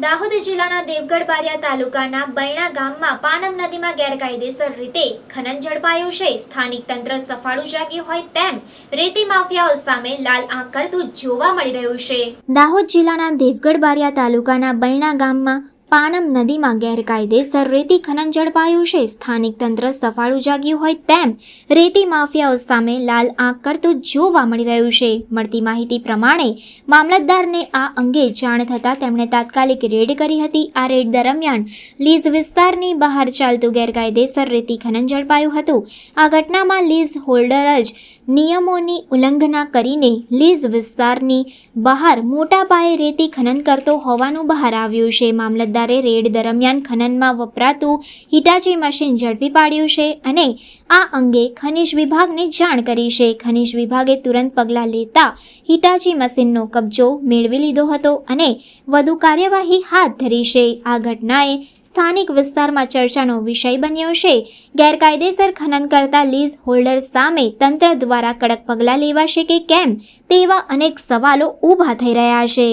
દાહોદ જિલ્લાના દેવગઢ બારિયા તાલુકાના બૈણા ગામમાં પાનમ નદીમાં ગેરકાયદેસર રીતે ખનન ઝડપાયું છે। સ્થાનિક તંત્ર સફાળું જાગ્યું હોય તેમ રેતી માફિયાઓ સામે લાલ આંખ કરતું જોવા મળી રહ્યું છે। દાહોદ જિલ્લાના દેવગઢ બારિયા તાલુકાના બૈણા ગામમાં પાનમ નદીમાં ગેરકાયદેસર રેતી ખનન ઝડપાયું છે। સ્થાનિક તંત્ર સફાળું જાગ્યું હોય તેમ રેતી માફિયાઓ સામે લાલ આંખ કરતું જોવા મળી રહ્યું છે। મળતી માહિતી પ્રમાણે મામલતદારને આ અંગે જાણ થતાં તેમણે તાત્કાલિક રેડ કરી હતી। આ રેડ દરમિયાન લીઝ વિસ્તારની બહાર ચાલતું ગેરકાયદેસર રેતી ખનન ઝડપાયું હતું। આ ઘટનામાં લીઝ હોલ્ડર જ નિયમોની ઉલ્લંઘના કરીને લીઝ વિસ્તારની બહાર મોટા પાયે રેતી ખનન કરતો હોવાનું બહાર આવ્યું છે। મામલતદારે રેડ દરમિયાન ખનનમાં વપરાતું હિટાચી મશીન ઝડપી પાડ્યું છે અને આ અંગે ખનિજ વિભાગને જાણ કરી છે। ખનિજ વિભાગે તુરંત પગલાં લેતા હિટાચી મશીનનો કબજો મેળવી લીધો હતો અને વધુ કાર્યવાહી હાથ ધરી છે। આ ઘટનાએ સ્થાનિક વિસ્તારમાં ચર્ચાનો વિષય બન્યો છે। ગેરકાયદેસર ખનન કરતા લીઝ હોલ્ડર સામે તંત્ર દ્વારા કડક પગલાં લેવાશે કે કેમ તેવા અનેક સવાલો ઊભા થઈ રહ્યા છે।